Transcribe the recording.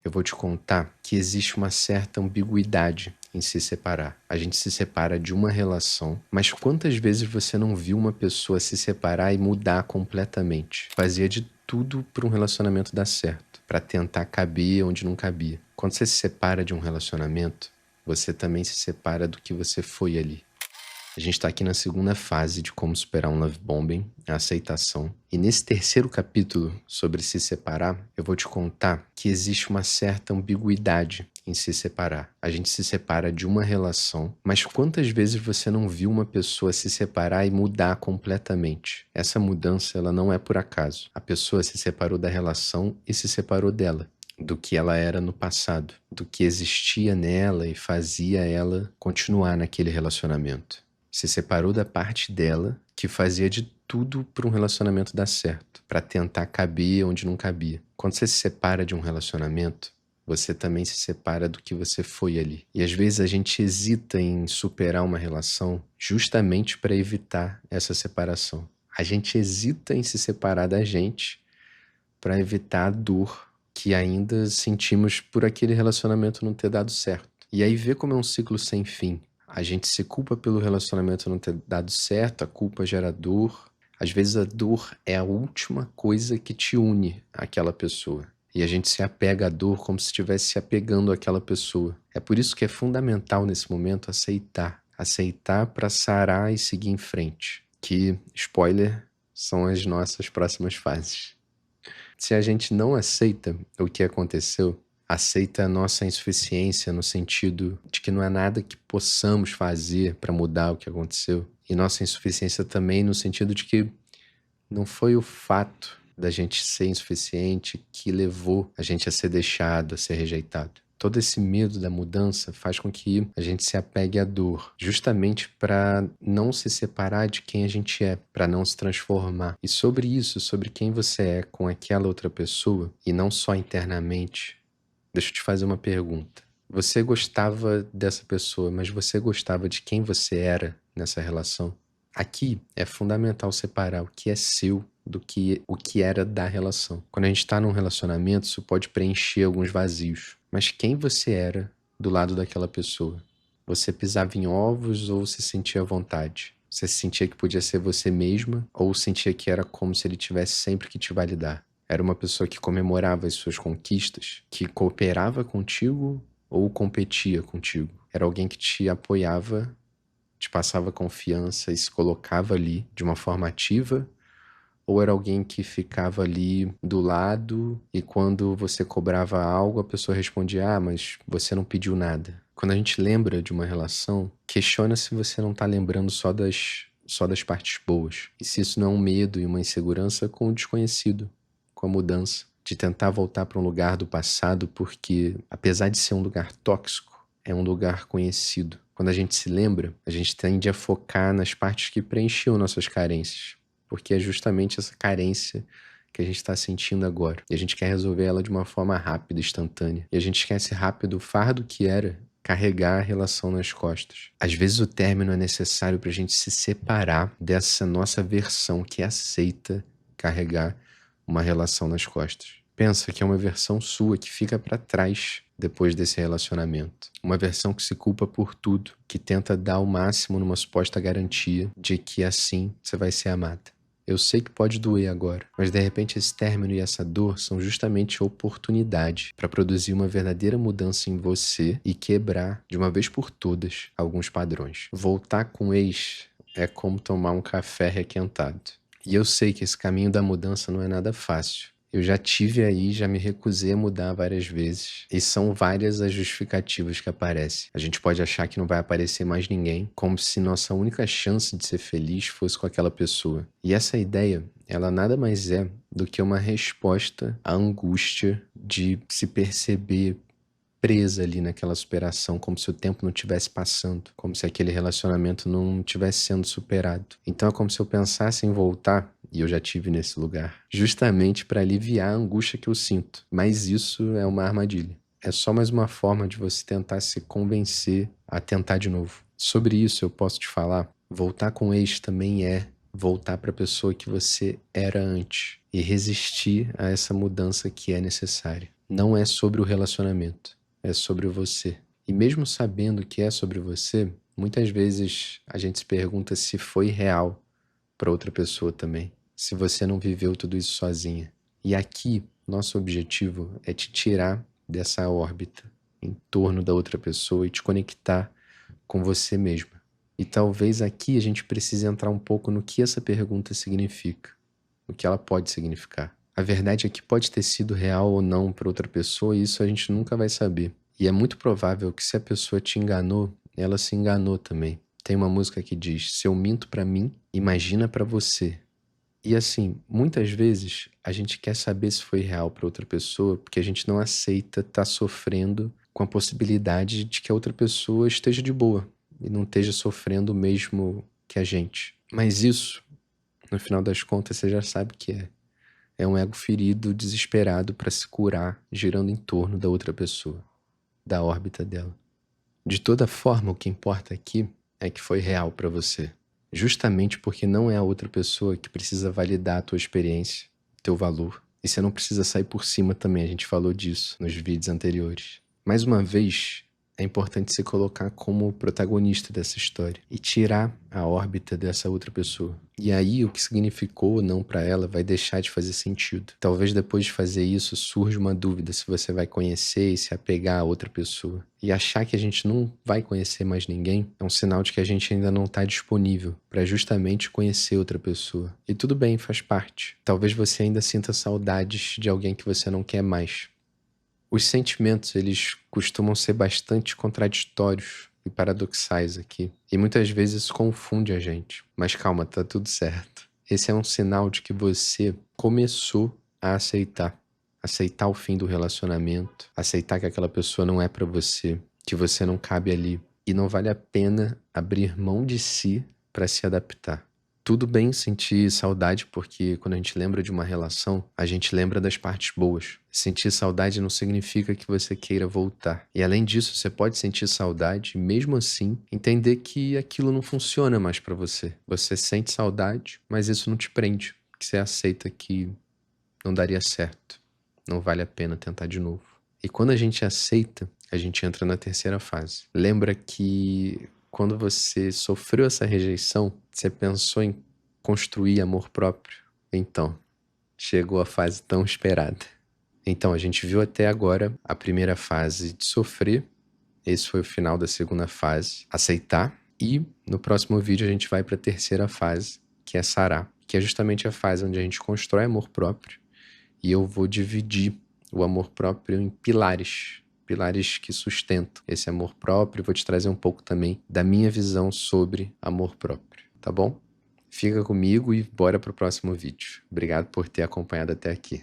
Eu vou te contar que existe uma certa ambiguidade em se separar. A gente se separa de uma relação, mas quantas vezes você não viu uma pessoa se separar e mudar completamente? Fazia de tudo para um relacionamento dar certo, para tentar caber onde não cabia. Quando você se separa de um relacionamento, você também se separa do que você foi ali. A gente está aqui na segunda fase de como superar um love bombing, a aceitação. E nesse terceiro capítulo sobre se separar, eu vou te contar que existe uma certa ambiguidade em se separar. A gente se separa de uma relação, mas quantas vezes você não viu uma pessoa se separar e mudar completamente? Essa mudança, ela não é por acaso. A pessoa se separou da relação e se separou dela, do que ela era no passado, do que existia nela e fazia ela continuar naquele relacionamento. Se separou da parte dela que fazia de tudo para um relacionamento dar certo, para tentar caber onde não cabia. Quando você se separa de um relacionamento, você também se separa do que você foi ali. E às vezes a gente hesita em superar uma relação justamente para evitar essa separação. A gente hesita em se separar da gente para evitar a dor que ainda sentimos por aquele relacionamento não ter dado certo. E aí vê como é um ciclo sem fim. A gente se culpa pelo relacionamento não ter dado certo, a culpa gera dor. Às vezes a dor é a última coisa que te une àquela pessoa. E a gente se apega à dor como se estivesse se apegando àquela pessoa. É por isso que é fundamental nesse momento aceitar. Aceitar para sarar e seguir em frente. Que, spoiler, são as nossas próximas fases. Se a gente não aceita o que aconteceu, aceita a nossa insuficiência no sentido de que não há nada que possamos fazer para mudar o que aconteceu, e nossa insuficiência também no sentido de que não foi o fato da gente ser insuficiente que levou a gente a ser deixado, a ser rejeitado. Todo esse medo da mudança faz com que a gente se apegue à dor, justamente para não se separar de quem a gente é, para não se transformar. E sobre isso, sobre quem você é com aquela outra pessoa, e não só internamente, deixa eu te fazer uma pergunta. Você gostava dessa pessoa, mas você gostava de quem você era nessa relação? Aqui é fundamental separar o que é seu do que o que era da relação. Quando a gente está num relacionamento, isso pode preencher alguns vazios. Mas quem você era do lado daquela pessoa? Você pisava em ovos ou se sentia à vontade? Você sentia que podia ser você mesma ou sentia que era como se ele tivesse sempre que te validar? Era uma pessoa que comemorava as suas conquistas, que cooperava contigo ou competia contigo? Era alguém que te apoiava, te passava confiança e se colocava ali de uma forma ativa? Ou era alguém que ficava ali do lado e quando você cobrava algo, a pessoa respondia: "Ah, mas você não pediu nada"? Quando a gente lembra de uma relação, questiona se você não está lembrando só das partes boas. E se isso não é um medo e uma insegurança com o desconhecido, com a mudança. De tentar voltar para um lugar do passado porque, apesar de ser um lugar tóxico, é um lugar conhecido. Quando a gente se lembra, a gente tende a focar nas partes que preenchiam nossas carências, porque é justamente essa carência que a gente está sentindo agora. E a gente quer resolver ela de uma forma rápida, instantânea. E a gente esquece rápido o fardo que era carregar a relação nas costas. Às vezes o término é necessário para a gente se separar dessa nossa versão que aceita carregar uma relação nas costas. Pensa que é uma versão sua que fica para trás depois desse relacionamento. Uma versão que se culpa por tudo, que tenta dar o máximo numa suposta garantia de que assim você vai ser amada. Eu sei que pode doer agora, mas de repente esse término e essa dor são justamente oportunidade para produzir uma verdadeira mudança em você e quebrar, de uma vez por todas, alguns padrões. Voltar com o ex é como tomar um café requentado. E eu sei que esse caminho da mudança não é nada fácil. Eu já tive aí, já me recusei a mudar várias vezes. E são várias as justificativas que aparecem. A gente pode achar que não vai aparecer mais ninguém, como se nossa única chance de ser feliz fosse com aquela pessoa. E essa ideia, ela nada mais é do que uma resposta à angústia de se perceber presa ali naquela superação, como se o tempo não estivesse passando, como se aquele relacionamento não estivesse sendo superado. Então é como se eu pensasse em voltar, e eu já tive nesse lugar, justamente para aliviar a angústia que eu sinto. Mas isso é uma armadilha. É só mais uma forma de você tentar se convencer a tentar de novo. Sobre isso eu posso te falar, voltar com o ex também é voltar para a pessoa que você era antes e resistir a essa mudança que é necessária. Não é sobre o relacionamento, é sobre você. E mesmo sabendo que é sobre você, muitas vezes a gente se pergunta se foi real para outra pessoa também, se você não viveu tudo isso sozinha. E aqui, nosso objetivo é te tirar dessa órbita em torno da outra pessoa e te conectar com você mesma. E talvez aqui a gente precise entrar um pouco no que essa pergunta significa, o que ela pode significar. A verdade é que pode ter sido real ou não para outra pessoa e isso a gente nunca vai saber. E é muito provável que se a pessoa te enganou, ela se enganou também. Tem uma música que diz: se eu minto pra mim, imagina pra você. E assim, muitas vezes a gente quer saber se foi real para outra pessoa porque a gente não aceita estar sofrendo com a possibilidade de que a outra pessoa esteja de boa e não esteja sofrendo o mesmo que a gente. Mas isso, no final das contas, você já sabe que é. É um ego ferido, desesperado para se curar, girando em torno da outra pessoa, da órbita dela. De toda forma, o que importa aqui é que foi real para você. Justamente porque não é a outra pessoa que precisa validar a tua experiência, teu valor. E você não precisa sair por cima também, a gente falou disso nos vídeos anteriores. Mais uma vez, é importante se colocar como protagonista dessa história e tirar a órbita dessa outra pessoa. E aí o que significou ou não para ela vai deixar de fazer sentido. Talvez depois de fazer isso surja uma dúvida se você vai conhecer e se apegar a outra pessoa. E achar que a gente não vai conhecer mais ninguém é um sinal de que a gente ainda não está disponível para justamente conhecer outra pessoa. E tudo bem, faz parte. Talvez você ainda sinta saudades de alguém que você não quer mais. Os sentimentos, eles costumam ser bastante contraditórios e paradoxais aqui. E muitas vezes isso confunde a gente. Mas calma, tá tudo certo. Esse é um sinal de que você começou a aceitar. Aceitar o fim do relacionamento. Aceitar que aquela pessoa não é pra você. Que você não cabe ali. E não vale a pena abrir mão de si pra se adaptar. Tudo bem sentir saudade, porque quando a gente lembra de uma relação, a gente lembra das partes boas. Sentir saudade não significa que você queira voltar. E além disso, você pode sentir saudade e mesmo assim entender que aquilo não funciona mais pra você. Você sente saudade, mas isso não te prende, porque você aceita que não daria certo. Não vale a pena tentar de novo. E quando a gente aceita, a gente entra na terceira fase. Lembra que quando você sofreu essa rejeição, você pensou em construir amor próprio? Então, chegou a fase tão esperada. Então, a gente viu até agora a primeira fase de sofrer. Esse foi o final da segunda fase, aceitar. E no próximo vídeo a gente vai para a terceira fase, que é sarar, que é justamente a fase onde a gente constrói amor próprio. E eu vou dividir o amor próprio em pilares. Pilares que sustentam esse amor próprio. Vou te trazer um pouco também da minha visão sobre amor próprio, tá bom? Fica comigo e bora pro próximo vídeo. Obrigado por ter acompanhado até aqui.